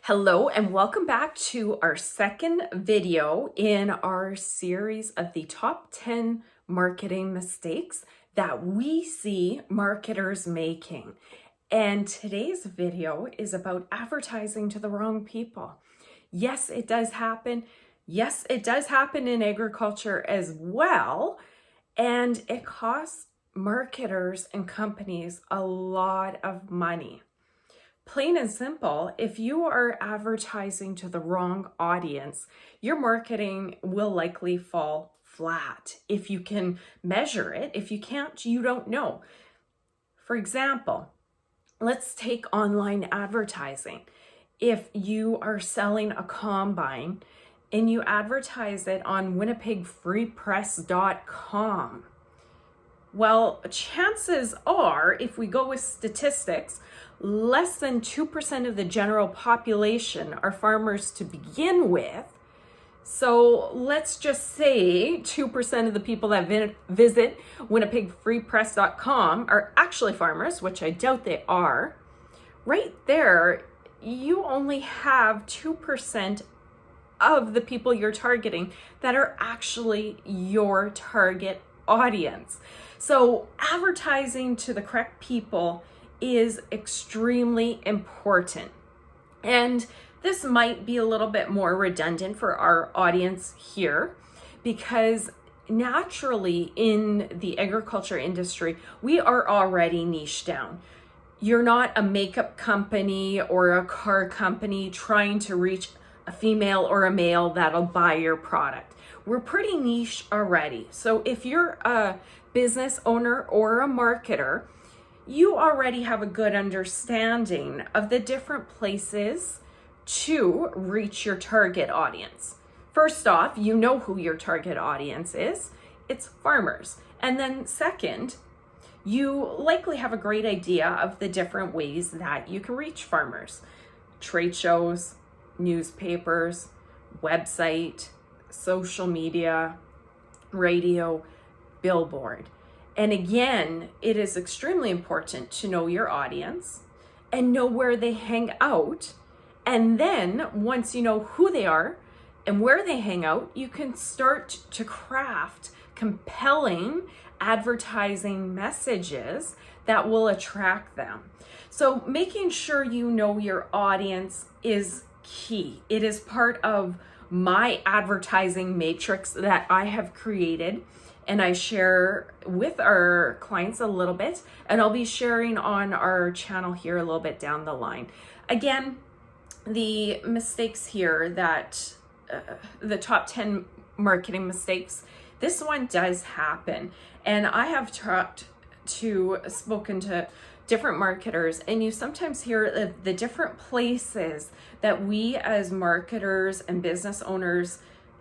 Hello and welcome back to our second video in our series of the top 10 marketing mistakes that we see marketers making. And today's video is about advertising to the wrong people. Yes, it does happen. Yes, it does happen in agriculture as well. And it costs marketers and companies a lot of money. Plain and simple, if you are advertising to the wrong audience, your marketing will likely fall flat. If you can measure it, if you can't, you don't know. For example, let's take online advertising. If you are selling a combine and you advertise it on winnipegfreepress.com, well, chances are, if we go with statistics, less than 2% of the general population are farmers to begin with. So let's just say 2% of the people that visit winnipegfreepress.com are actually farmers, which I doubt they are. Right there, you only have 2% of the people you're targeting that are actually your target audience. So advertising to the correct people is extremely important. And this might be a little bit more redundant for our audience here because naturally in the agriculture industry, we are already niched down. You're not a makeup company or a car company trying to reach a female or a male that'll buy your product. We're pretty niche already. So if you're a business owner or a marketer, you already have a good understanding of the different places to reach your target audience. First off, you know who your target audience is. It's farmers. And then second, you likely have a great idea of the different ways that you can reach farmers. Trade shows, newspapers, website, social media, radio, billboard. And again, it is extremely important to know your audience and know where they hang out. And then once you know who they are and where they hang out, you can start to craft compelling advertising messages that will attract them. So making sure you know your audience is key. It is part of my advertising matrix that I have created and I share with our clients a little bit, and I'll be sharing on our channel here a little bit down the line. Again, the mistakes here that the top 10 marketing mistakes, this one does happen. And I have spoken to different marketers, and you sometimes hear the different places that we as marketers and business owners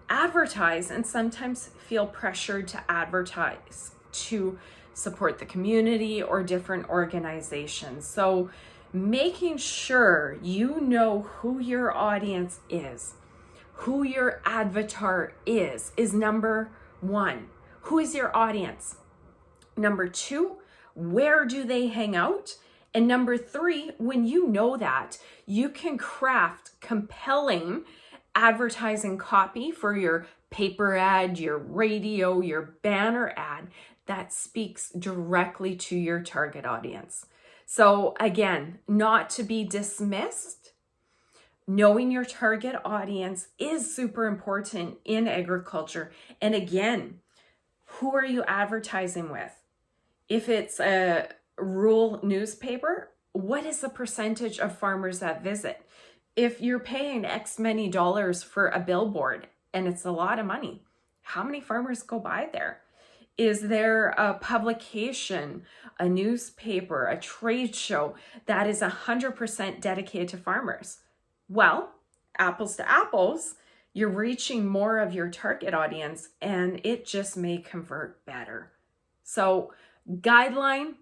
advertise and sometimes feel pressured to advertise to support the community or different organizations. So making sure you know who your audience is, who your avatar is number one. Who is your audience? Number two, where do they hang out? And number three, when you know that, you can craft compelling advertising copy for your paper ad, your radio, your banner ad that speaks directly to your target audience. So again, not to be dismissed, knowing your target audience is super important in agriculture. And again, who are you advertising with? If it's a rural newspaper, what is the percentage of farmers that visit? If you're paying X many dollars for a billboard, and it's a lot of money, how many farmers go by there? Is there a publication, a newspaper, a trade show that is 100% dedicated to farmers? Well, apples to apples, you're reaching more of your target audience and it just may convert better. So guideline,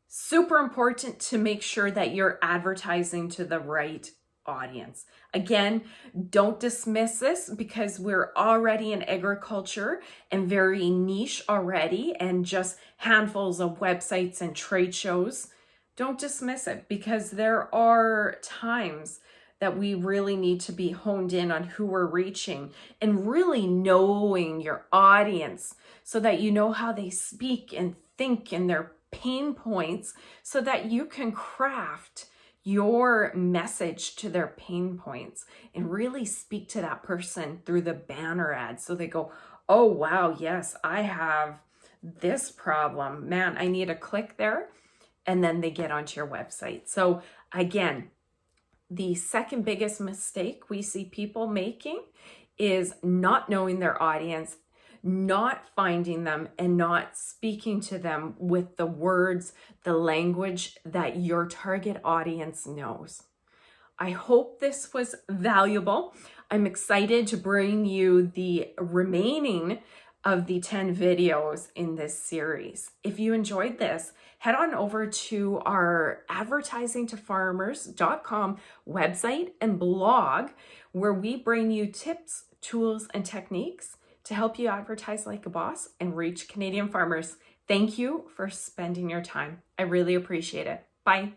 super important to make sure that you're advertising to the right audience. Again, don't dismiss this because we're already in agriculture and very niche already and just handfuls of websites and trade shows. Don't dismiss it because there are times that we really need to be honed in on who we're reaching and really knowing your audience so that you know how they speak and think and their pain points so that you can craft your message to their pain points and really speak to that person through the banner ad. So they go, oh, wow, yes, I have this problem. Man, I need to click there. And then they get onto your website. So again, the second biggest mistake we see people making is not knowing their audience, not finding them, and not speaking to them with the words, the language that your target audience knows. I hope this was valuable. I'm excited to bring you the remaining of the 10 videos in this series. If you enjoyed this, head on over to our advertisingtofarmers.com website and blog, where we bring you tips, tools, and techniques to help you advertise like a boss and reach Canadian farmers. Thank you for spending your time. I really appreciate it. Bye.